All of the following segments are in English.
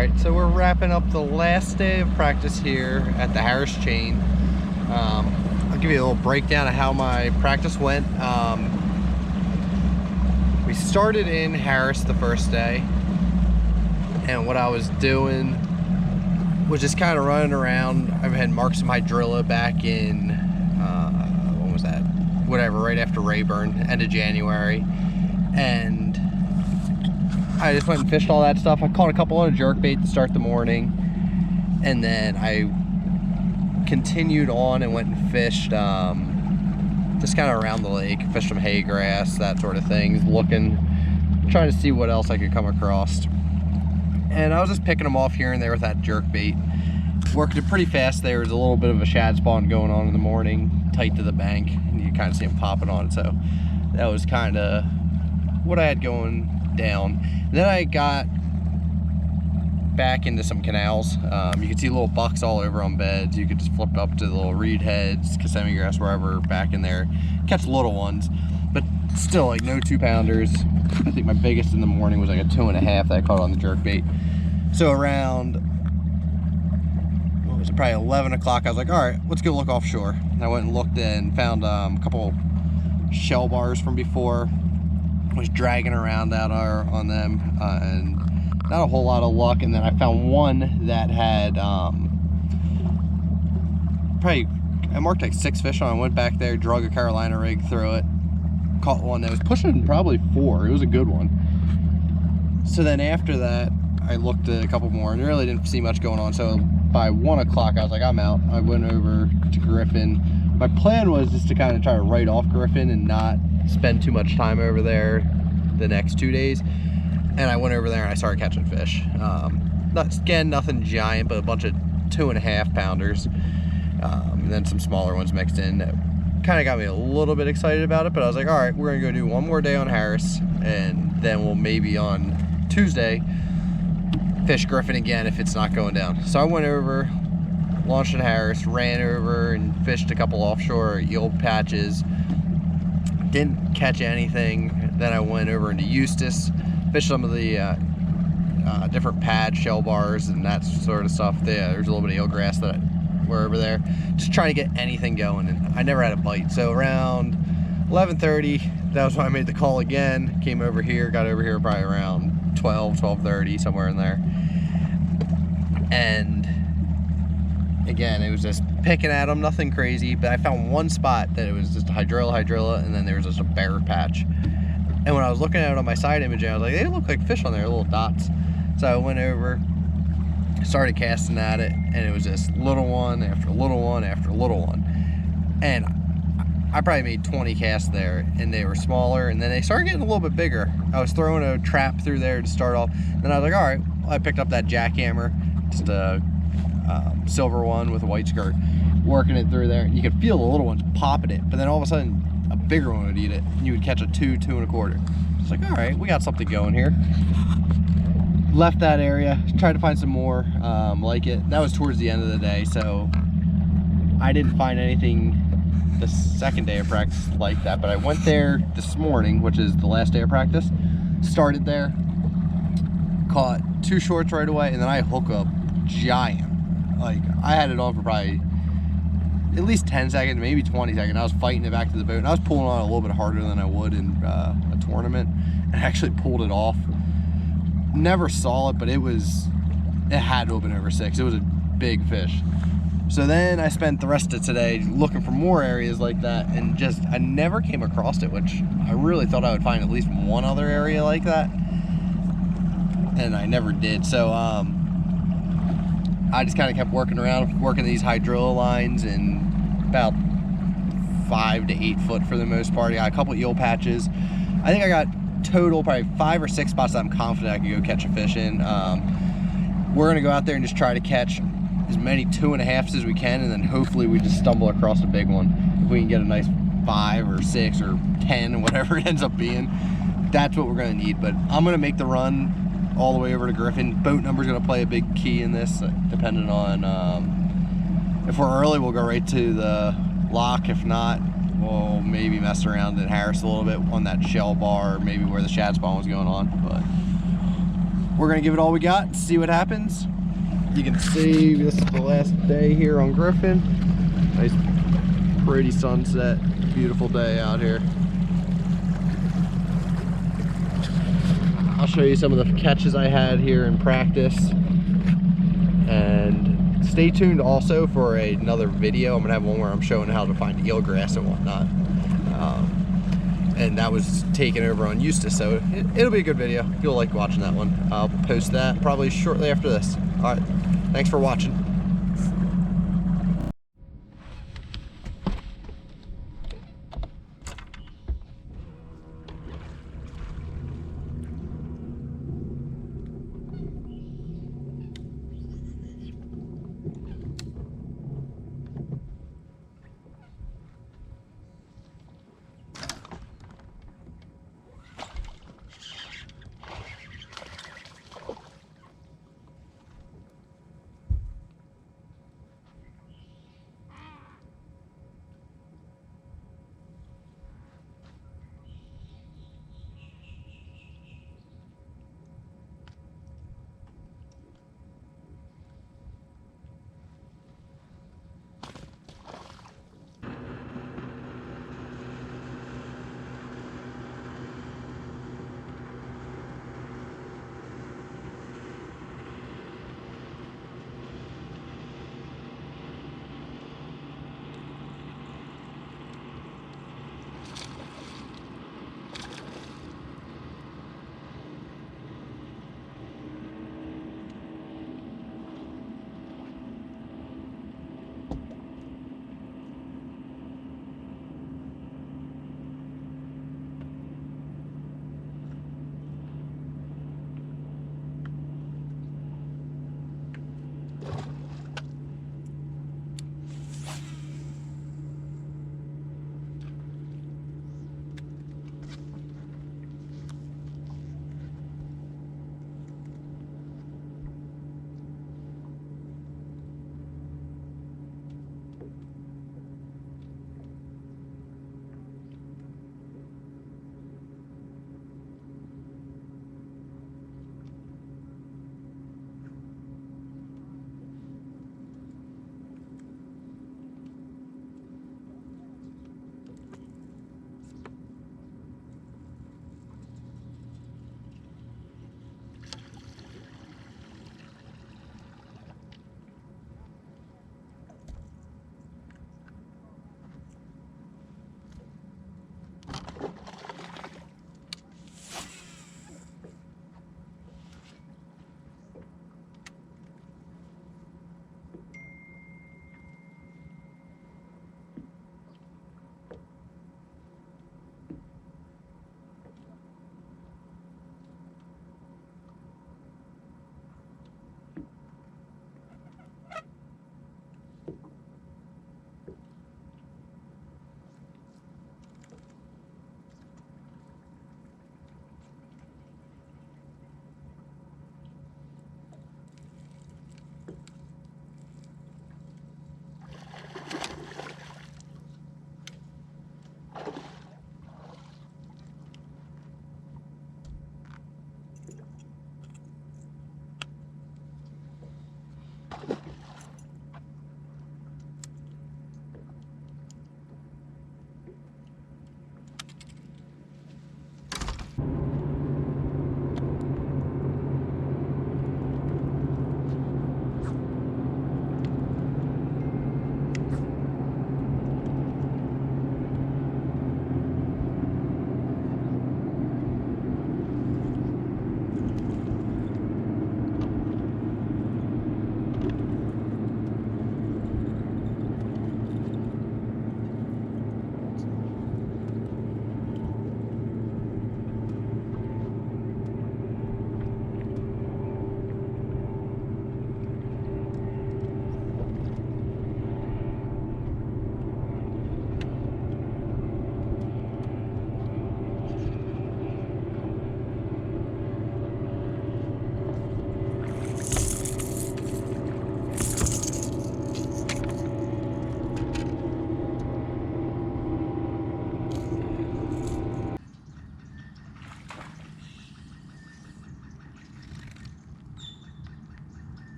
Alright, so we're wrapping up the last day of practice here at the Harris Chain. I'll give you a little breakdown of how my practice went. We started in Harris the first day, and what I was doing was just kind of running around. I had marked some hydrilla back in, when was that? Whatever, right after Rayburn, end of January. And I just went and fished all that stuff. I caught a couple on a jerkbait to start the morning, and then I continued on and went and fished just kind of around the lake, fished some hay grass, that sort of thing, trying to see what else I could come across. And I was just picking them off here and there with that jerkbait. Worked it pretty fast. There was a little bit of a shad spawn going on in the morning, tight to the bank, and you kind of see them popping on it. So that was kind of what I had going down. Then I got back into some canals. You could see little bucks all over on beds. You could just flip up to the little reed heads, Kissimmee grass, wherever, back in there, catch little ones, but still like no 2-pounders. I think my biggest in the morning was like a 2.5 that I caught on the jerkbait. So around, what was it, probably 11 o'clock, I was like, all right, let's go look offshore. And I went and looked and found a couple shell bars from before. Was dragging around out on them, and not a whole lot of luck. And then I found one that had probably, I marked like 6 fish on. I went back there, drug a Carolina rig through it, caught one that was pushing probably 4. It was a good one. So then after that, I looked at a couple more and really didn't see much going on. So by 1 o'clock, I was like, I'm out. I went over to Griffin. My plan was just to kind of try to write off Griffin and not spend too much time over there the next 2 days. And I went over there and I started catching fish. Nothing giant, but a bunch of 2.5 pounders, and then some smaller ones mixed in. That kind of got me a little bit excited about it, but I was like, all right, we're gonna go do one more day on Harris, and then we'll maybe on Tuesday fish Griffin again if it's not going down. So I went over, launched in Harris, ran over and fished a couple offshore eel patches. Didn't catch anything. Then I went over into Eustis, fished some of the different pad shell bars and that sort of stuff. There's a little bit of eelgrass that were over there, just trying to get anything going, and I never had a bite. So around 11:30, that was when I made the call again. Came over here, got over here probably around 12:30, somewhere in there. And again, it was just picking at them, nothing crazy, but I found one spot that it was just a hydrilla, and then there was just a bare patch. And when I was looking at it on my side image, I was like, they look like fish on there, little dots. So I went over, started casting at it, and it was just little one after little one after little one. And I probably made 20 casts there, and they were smaller, and then they started getting a little bit bigger. I was throwing a trap through there to start off, then I was like, all right, I picked up that jackhammer, just a silver one with a white skirt, working it through there. You could feel the little ones popping it, but then all of a sudden a bigger one would eat it, and you would catch a 2.25. It's like, all right, we got something going here. Left that area, tried to find some more like it. That was towards the end of the day, so I didn't find anything the second day of practice like that, but I went there this morning, which is the last day of practice, started there, caught 2 shorts right away, and then I hook up giant. Like, I had it on for probably at least 10 seconds, maybe 20 seconds. I was fighting it back to the boat, and I was pulling on a little bit harder than I would in a tournament, and I actually pulled it off. Never saw it, but it had to have been over 6. It was a big fish. So then I spent the rest of today looking for more areas like that, and I never came across it, which I really thought I would find at least one other area like that, and I never did. So I just kind of kept working around, working these hydrilla lines, and about 5 to 8 foot for the most part. I got a couple eel patches. I think I got total probably 5 or 6 spots that I'm confident I could go catch a fish in. We're gonna go out there and just try to catch as many 2.5s as we can, and then hopefully we just stumble across a big one. If we can get a nice 5 or 6 or 10, whatever it ends up being, that's what we're gonna need. But I'm gonna make the run all the way over to Griffin. Boat number's gonna play a big key in this, depending on if we're early, we'll go right to the lock. If not, we'll maybe mess around in Harris a little bit on that shell bar, maybe where the shad spawn was going on. But we're gonna give it all we got, see what happens. You can see this is the last day here on Griffin. Nice pretty sunset, beautiful day out here. I'll show you some of the catches I had here in practice, and stay tuned also for another video. I'm gonna have one where I'm showing how to find eelgrass and whatnot, and that was taken over on Eustis, so it'll be a good video. You'll like watching that one. I'll post that probably shortly after this. All right, thanks for watching.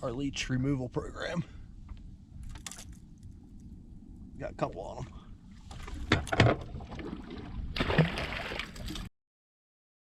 Our leech removal program. Got a couple on them.